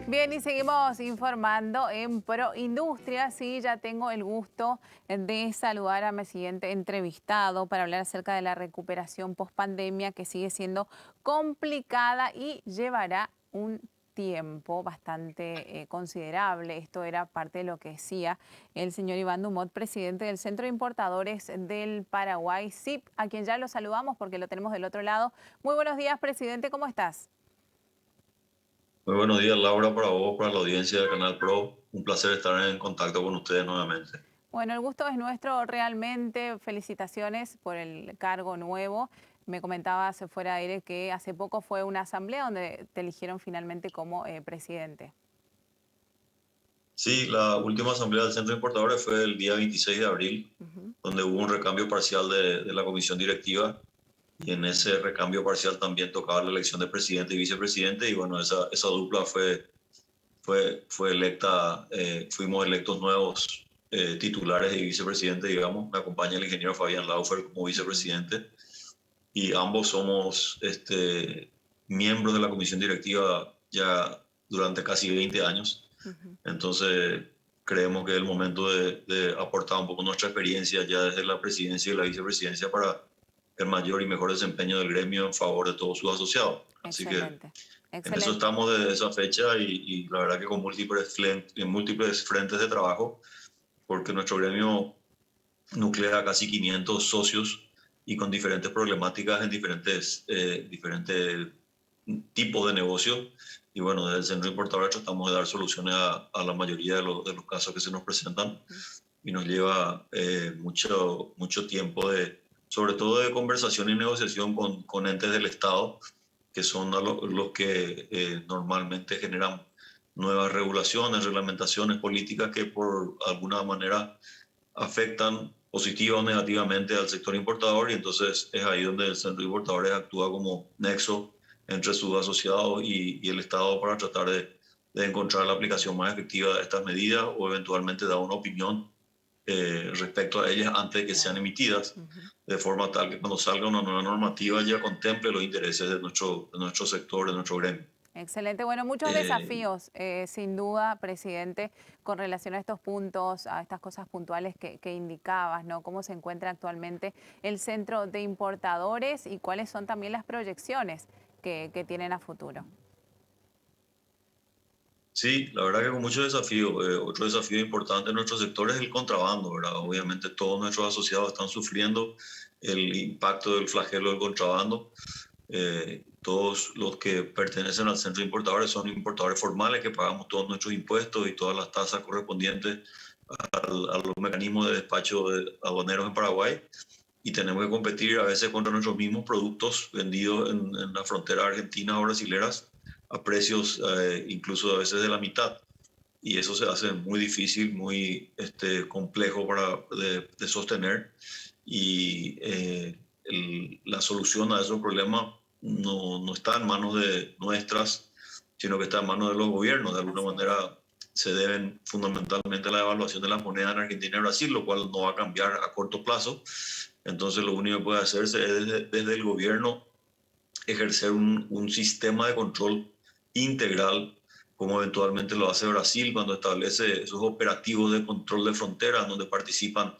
Bien, y seguimos informando en Proindustria. Sí, ya tengo el gusto de saludar a mi siguiente entrevistado para hablar acerca de la recuperación post-pandemia, que sigue siendo complicada y llevará un tiempo bastante considerable. Esto era parte de lo que decía el señor Iván Dumont, presidente del Centro de Importadores del Paraguay, CIP, a quien ya lo saludamos porque lo tenemos del otro lado. Muy buenos días, presidente, ¿cómo estás? Muy buenos días, Laura, para vos, para la audiencia del Canal Pro. Un placer estar en contacto con ustedes nuevamente. Bueno, el gusto es nuestro realmente. Felicitaciones por el cargo nuevo. Me comentabas fuera de aire que hace poco fue una asamblea donde te eligieron finalmente como presidente. Sí, la última asamblea del Centro de Importadores fue el día 26 de abril, Ujú. donde hubo un recambio parcial de la comisión directiva y en ese recambio parcial también tocaba la elección de presidente y vicepresidente y bueno, esa dupla fue electa, fuimos electos nuevos titulares y vicepresidente, digamos. Me acompaña el ingeniero Fabián Laufer como Ujú. vicepresidente y ambos somos miembros de la comisión directiva ya durante casi 20 años. Ujú. Entonces, creemos que es el momento de aportar un poco nuestra experiencia ya desde la presidencia y la vicepresidencia para el mayor y mejor desempeño del gremio en favor de todos sus asociados. Así que Excelente, en eso excelente. estamos desde esa fecha y la verdad que con múltiples frentes de trabajo, porque nuestro gremio nuclea casi 500 socios y con diferentes problemáticas en diferentes tipos de negocios. Y bueno, desde el Centro Importador tratamos de dar soluciones a la mayoría de los casos que se nos presentan Ujú. y nos lleva mucho tiempo sobre todo de conversación y negociación con entes del Estado, que son los que normalmente generan nuevas regulaciones, reglamentaciones, políticas que por alguna manera afectan positiva o negativamente al sector importador y entonces es ahí donde el Centro de Importadores actúa como nexo entre sus asociados y el Estado para tratar de encontrar la aplicación más efectiva de estas medidas o eventualmente dar una opinión respecto a ellas antes de que sean Claro. emitidas, Ujú. de forma tal que cuando salga una nueva normativa ya contemple los intereses de nuestro sector, de nuestro gremio. Excelente. Bueno, muchos Eh, desafíos, sin duda, presidente, con relación a estos puntos, a estas cosas puntuales que indicabas, ¿no? ¿Cómo se encuentra actualmente el centro de importadores y cuáles son también las proyecciones que tienen a futuro? Sí, la verdad que con muchos desafíos. Otro desafío importante en nuestro sector es el contrabando, ¿verdad? Ujú. Obviamente todos nuestros asociados están sufriendo el impacto del flagelo del contrabando. Todos los que pertenecen al centro de importadores son importadores formales que pagamos todos nuestros impuestos y todas las tasas correspondientes a los mecanismos de despacho de aduaneros en Paraguay y tenemos que competir a veces contra nuestros mismos productos vendidos en la frontera argentina o brasileras a precios incluso a veces de la mitad. Y eso se hace muy difícil, muy complejo de sostener. Y la solución a esos problemas no está en manos de nuestras, sino que está en manos de los gobiernos. De alguna Así es. manera se deben fundamentalmente a la devaluación de las monedas en Argentina y Brasil, lo cual no va a cambiar a corto plazo. Entonces lo único que puede hacerse es desde el gobierno ejercer un sistema de control integral, como eventualmente lo hace Brasil cuando establece esos operativos de control de fronteras, donde participan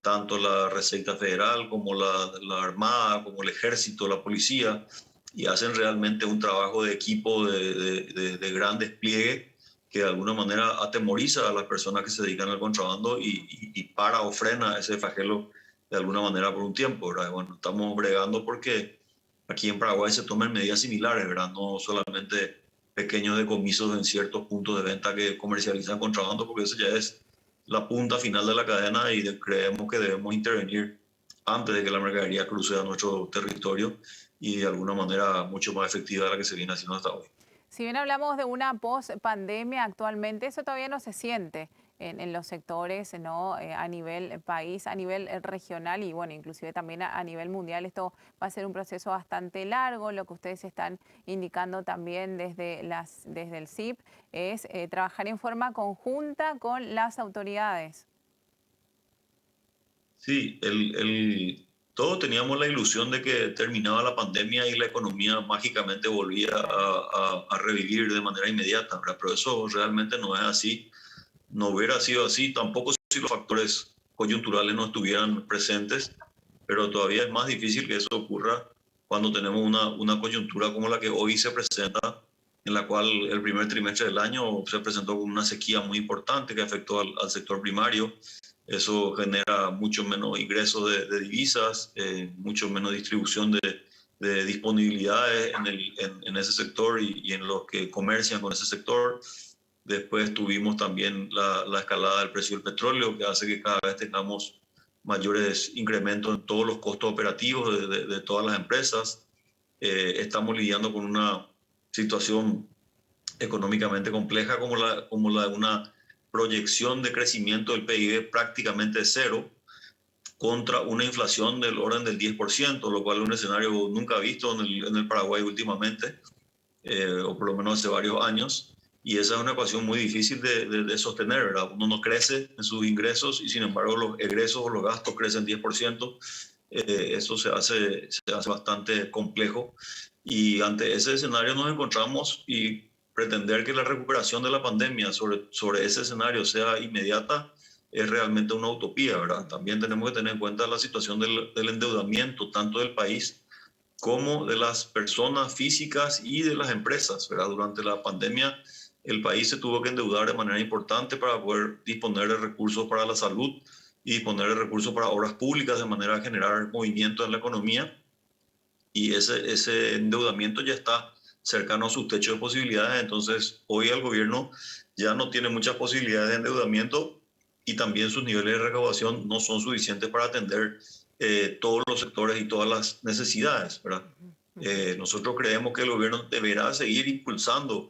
tanto la Receita Federal como la Armada, como el Ejército, la Policía, y hacen realmente un trabajo de equipo de gran despliegue que de alguna manera atemoriza a las personas que se dedican al contrabando y para o frena ese flagelo de alguna manera por un tiempo, ¿verdad? Bueno, estamos bregando porque aquí en Paraguay se toman medidas similares, ¿verdad? No solamente pequeños decomisos en ciertos puntos de venta que comercializan contrabando, porque eso ya es la punta final de la cadena y creemos que debemos intervenir antes de que la mercadería cruce a nuestro territorio y de alguna manera mucho más efectiva de la que se viene haciendo hasta hoy. Si bien hablamos de una post-pandemia actualmente, eso todavía no se siente en los sectores, ¿no? A nivel país, a nivel regional y bueno, inclusive también a nivel mundial. Esto va a ser un proceso bastante largo. Lo que ustedes están indicando también desde el CIP es trabajar en forma conjunta con las autoridades. Sí, Todos teníamos la ilusión de que terminaba la pandemia y la economía mágicamente volvía Claro. a revivir de manera inmediata, ¿verdad? Pero eso realmente no es así. No hubiera sido así, tampoco si los factores coyunturales no estuvieran presentes, pero todavía es más difícil que eso ocurra cuando tenemos una coyuntura como la que hoy se presenta, en la cual el primer trimestre del año se presentó con una sequía muy importante que afectó al sector primario. Eso genera mucho menos ingresos de divisas, mucho menos distribución de disponibilidades en ese sector y en los que comercian con ese sector. Después tuvimos también la escalada del precio del petróleo, que hace que cada vez tengamos mayores incrementos en todos los costos operativos de todas las empresas. Estamos lidiando con una situación económicamente compleja como la de una proyección de crecimiento del PIB prácticamente cero contra una inflación del orden del 10%, lo cual es un escenario nunca visto en el Paraguay últimamente, o por lo menos hace varios años. Y esa es una ecuación muy difícil de sostener, ¿verdad? Uno no crece en sus ingresos y sin embargo los egresos o los gastos crecen 10%. Eso se hace bastante complejo. Y ante ese escenario nos encontramos y pretender que la recuperación de la pandemia sobre ese escenario sea inmediata es realmente una utopía, ¿verdad? También tenemos que tener en cuenta la situación del endeudamiento, tanto del país como de las personas físicas y de las empresas, ¿verdad? Durante la pandemia, el país se tuvo que endeudar de manera importante para poder disponer de recursos para la salud y disponer de recursos para obras públicas, de manera a generar movimiento en la economía. Y ese endeudamiento ya está cercano a sus techos de posibilidades. Entonces, hoy el gobierno ya no tiene muchas posibilidades de endeudamiento y también sus niveles de recaudación no son suficientes para atender todos los sectores y todas las necesidades, ¿verdad? Nosotros creemos que el gobierno deberá seguir impulsando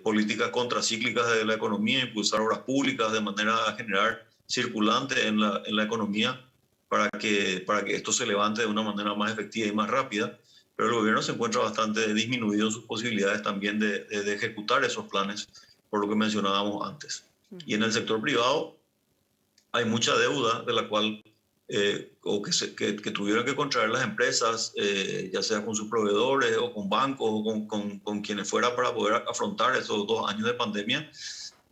políticas contracíclicas de la economía, impulsar obras públicas de manera a generar circulante en la economía para que esto se levante de una manera más efectiva y más rápida. Pero el gobierno se encuentra bastante disminuido en sus posibilidades también de ejecutar esos planes, por lo que mencionábamos antes. Y en el sector privado hay mucha deuda de la cual que tuvieron que contraer las empresas, ya sea con sus proveedores o con bancos o con quienes fuera para poder afrontar esos 2 años de pandemia.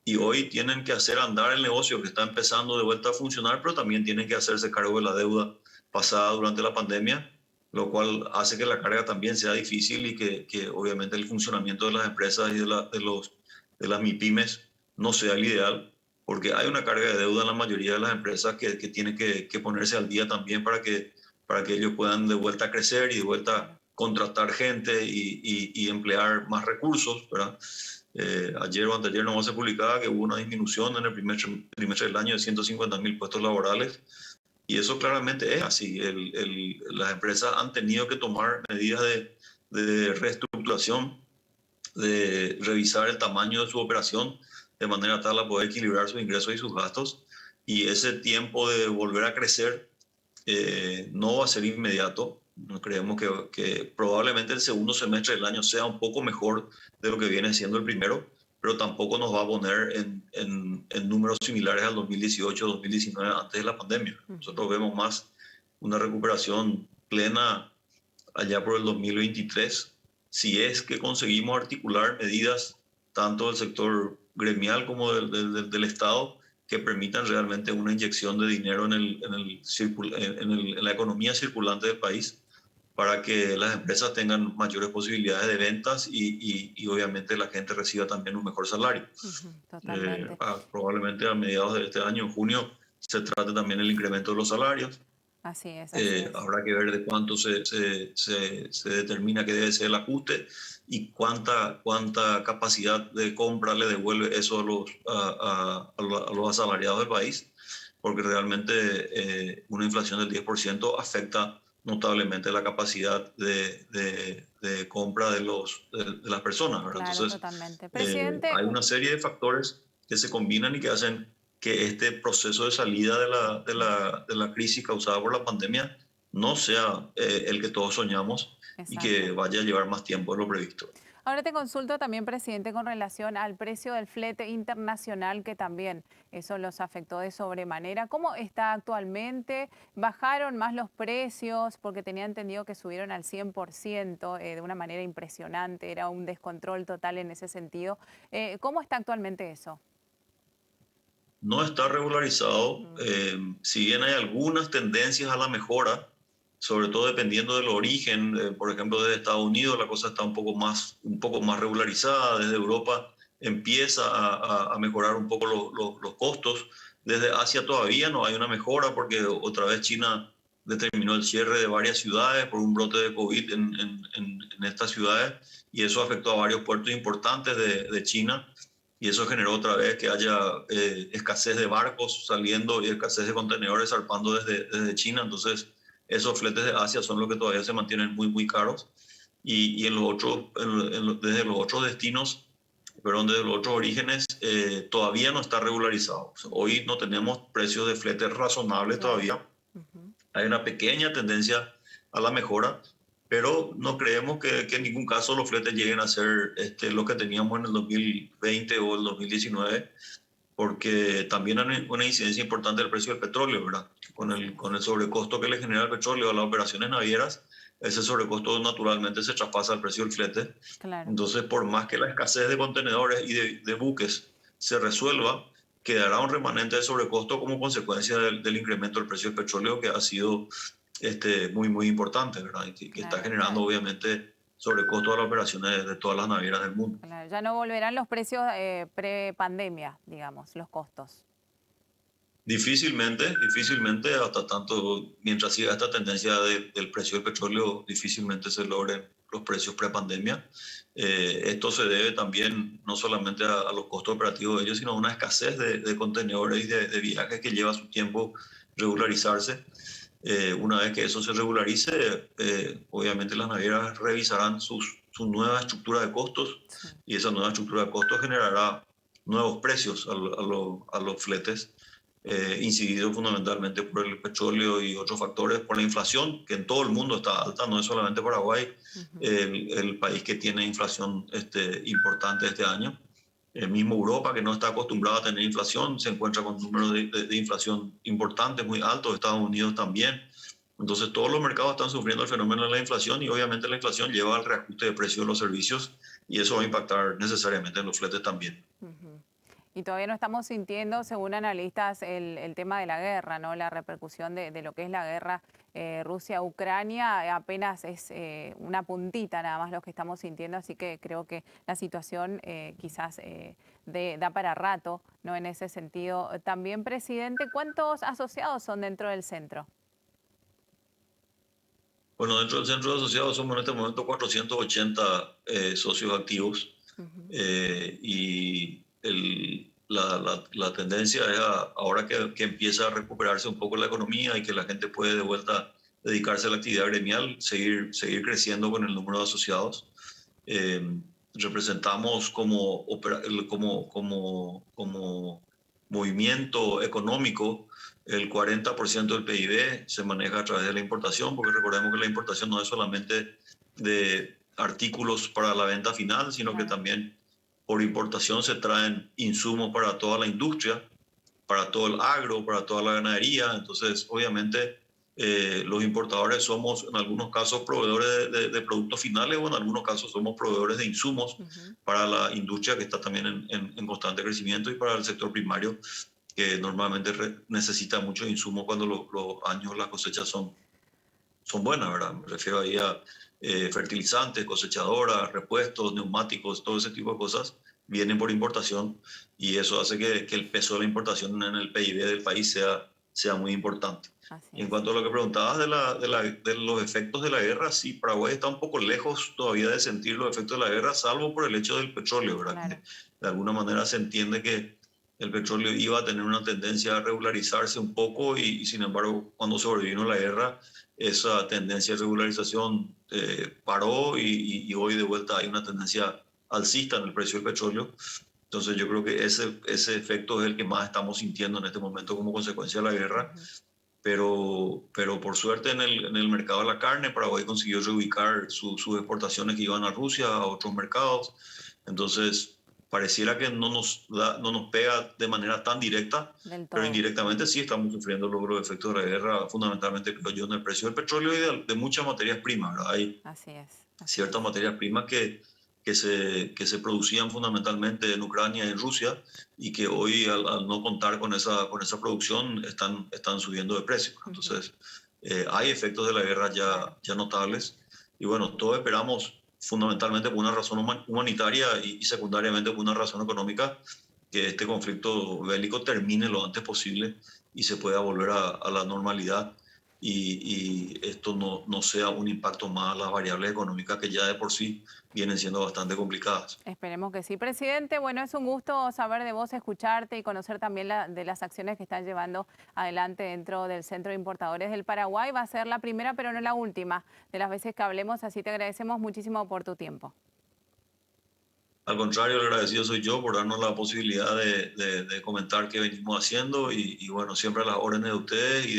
Y hoy tienen que hacer andar el negocio que está empezando de vuelta a funcionar, pero también tienen que hacerse cargo de la deuda pasada durante la pandemia, lo cual hace que la carga también sea difícil y que obviamente el funcionamiento de las empresas y de las MIPIMES no sea el ideal, porque hay una carga de deuda en la mayoría de las empresas que tiene que ponerse al día también para que ellos puedan de vuelta crecer y de vuelta contratar gente y emplear más recursos, ¿verdad? Ayer o anteayer nomás se publicaba que hubo una disminución en el primer trimestre del año de 150.000 puestos laborales y eso claramente es así. Las empresas han tenido que tomar medidas de reestructuración, de revisar el tamaño de su operación de manera tal a poder equilibrar sus ingresos y sus gastos, y ese tiempo de volver a crecer no va a ser inmediato. Creemos que probablemente el segundo semestre del año sea un poco mejor de lo que viene siendo el primero, pero tampoco nos va a poner en números similares al 2018-2019 antes de la pandemia. Nosotros vemos más una recuperación plena allá por el 2023, si es que conseguimos articular medidas tanto del sector gremial como del Estado que permitan realmente una inyección de dinero en la economía circulante del país para que las empresas tengan mayores posibilidades de ventas y obviamente la gente reciba también un mejor salario. Totalmente. Probablemente a mediados de este año, en junio, se trate también el incremento de los salarios. Así es, así es. Habrá que ver de cuánto se determina que debe ser el ajuste y cuánta capacidad de compra le devuelve eso a los asalariados del país, porque realmente una inflación del 10% afecta notablemente la capacidad de compra de las personas, ¿verdad? Claro, Entonces, totalmente. Presidente, hay una serie de factores que se combinan y que hacen que este proceso de salida de la crisis causada por la pandemia no sea el que todos soñamos y que exacto. vaya a llevar más tiempo de lo previsto. Ahora te consulto también, presidente, con relación al precio del flete internacional, que también eso los afectó de sobremanera. ¿Cómo está actualmente? ¿Bajaron más los precios? Porque tenía entendido que subieron al 100% de una manera impresionante, era un descontrol total en ese sentido. ¿Cómo está actualmente eso? No está regularizado, Mm, si bien hay algunas tendencias a la mejora, sobre todo dependiendo del origen, por ejemplo, desde Estados Unidos la cosa está un poco más regularizada, desde Europa empieza a mejorar un poco los costos, desde Asia todavía no hay una mejora porque otra vez China determinó el cierre de varias ciudades por un brote de COVID en estas ciudades y eso afectó a varios puertos importantes de China y eso generó otra vez que haya escasez de barcos saliendo y escasez de contenedores zarpando desde China. Entonces, esos fletes de Asia son los que todavía se mantienen muy caros. Y en los otros, desde los otros destinos, perdón, desde los otros orígenes, todavía no está regularizado. O sea, hoy no tenemos precios de fletes razonables claro. todavía. Ujú. Hay una pequeña tendencia a la mejora, pero no creemos que en ningún caso los fletes lleguen a ser lo que teníamos en el 2020 o el 2019, porque también hay una incidencia importante del precio del petróleo, ¿verdad? Así Con es. el sobrecosto que le genera el petróleo a las operaciones navieras, ese sobrecosto naturalmente se traspasa al precio del flete. Claro. Entonces, por más que la escasez de contenedores y de buques se resuelva, quedará un remanente de sobrecosto como consecuencia del incremento del precio del petróleo que ha sido muy importante, ¿verdad? Y que está Claro. generando obviamente sobrecosto a las operaciones de todas las navieras del mundo. Claro, ya no volverán los precios pre-pandemia, digamos, los costos. Difícilmente, hasta tanto, mientras siga esta tendencia del precio del petróleo, difícilmente se logren los precios prepandemia. Esto se debe también no solamente a los costos operativos de ellos, sino a una escasez de contenedores y de viajes que lleva su tiempo regularizarse. Una vez que eso se regularice, obviamente las navieras revisarán su nueva estructura de costos Sí. y esa nueva estructura de costos generará nuevos precios a los fletes, incidido fundamentalmente por el petróleo y otros factores, por la inflación, que en todo el mundo está alta, no es solamente Paraguay, Ujú. el país que tiene inflación importante este año. Mismo Europa, que no está acostumbrada a tener inflación, se encuentra con números de inflación importantes, muy altos, Estados Unidos también. Entonces todos los mercados están sufriendo el fenómeno de la inflación y obviamente la inflación lleva al reajuste de precios de los servicios y eso va a impactar necesariamente en los fletes también. Ujú. Y todavía no estamos sintiendo, según analistas, el tema de la guerra, ¿no? La repercusión de lo que es la guerra Rusia-Ucrania apenas es una puntita nada más lo que estamos sintiendo, así que creo que la situación quizás da para rato, ¿no? En ese sentido. También, presidente, ¿cuántos asociados son dentro del centro? Bueno, dentro del centro de asociados somos en este momento 480 socios activos, Ujú. y la tendencia es ahora que empieza a recuperarse un poco la economía y que la gente puede de vuelta dedicarse a la actividad gremial, seguir creciendo con el número de asociados. Eh, Representamos como movimiento económico el 40% del PIB se maneja a través de la importación, porque recordemos que la importación no es solamente de artículos para la venta final, sino que Claro. también por importación se traen insumos para toda la industria, para todo el agro, para toda la ganadería. Entonces, obviamente, los importadores somos en algunos casos proveedores de productos finales o en algunos casos somos proveedores de insumos Ujú. para la industria que está también en constante crecimiento y para el sector primario que normalmente necesita muchos insumos cuando los años, las cosechas son buenas, ¿verdad? Me refiero ahí a fertilizantes, cosechadoras, repuestos, neumáticos, todo ese tipo de cosas vienen por importación y eso hace que el peso de la importación en el PIB del país sea muy importante. Así Y en es. cuanto a lo que preguntabas de los efectos de la guerra, sí, Paraguay está un poco lejos todavía de sentir los efectos de la guerra, salvo por el hecho del petróleo, ¿verdad? Que Claro. de alguna manera se entiende que el petróleo iba a tener una tendencia a regularizarse un poco y sin embargo, cuando sobrevino la guerra, esa tendencia de regularización paró y hoy de vuelta hay una tendencia alcista en el precio del petróleo. Entonces yo creo que ese efecto es el que más estamos sintiendo en este momento como consecuencia de la guerra, Ujú. pero por suerte en el mercado de la carne, Paraguay consiguió reubicar sus exportaciones que iban a Rusia, a otros mercados. Entonces, pareciera que no nos pega de manera tan directa, del pero todo. indirectamente sí estamos sufriendo los efectos de la guerra, fundamentalmente creo yo en el precio del petróleo y de muchas materias primas, ¿verdad? Hay Así es, así ciertas es. materias primas que se producían fundamentalmente en Ucrania y en Rusia y que hoy al no contar con esa producción están subiendo de precio. Ujú, Entonces, hay efectos de la guerra claro. ya notables y bueno, todos esperamos fundamentalmente por una razón humanitaria y secundariamente por una razón económica que este conflicto bélico termine lo antes posible y se pueda volver a la normalidad y esto no sea un impacto más a las variables económicas que ya de por sí vienen siendo bastante complicadas. Esperemos que sí. Presidente, bueno, es un gusto saber de vos, escucharte y conocer también de las acciones que están llevando adelante dentro del Centro de Importadores del Paraguay. Va a ser la primera, pero no la última de las veces que hablemos, así te agradecemos muchísimo por tu tiempo. Al contrario, el agradecido soy yo por darnos la posibilidad de comentar qué venimos haciendo y bueno, siempre a las órdenes de ustedes y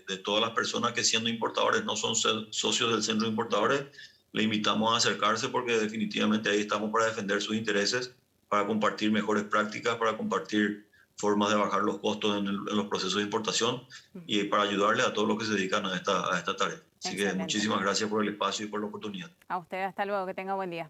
de todas las personas que siendo importadores no son socios del Centro de Importadores, le invitamos a acercarse porque definitivamente ahí estamos para defender sus intereses, para compartir mejores prácticas, para compartir formas de bajar los costos en los procesos de importación Ujú. y para ayudarle a todos los que se dedican a esta tarea. Así que Excelente. muchísimas gracias por el espacio y por la oportunidad. A usted, hasta luego, que tenga buen día.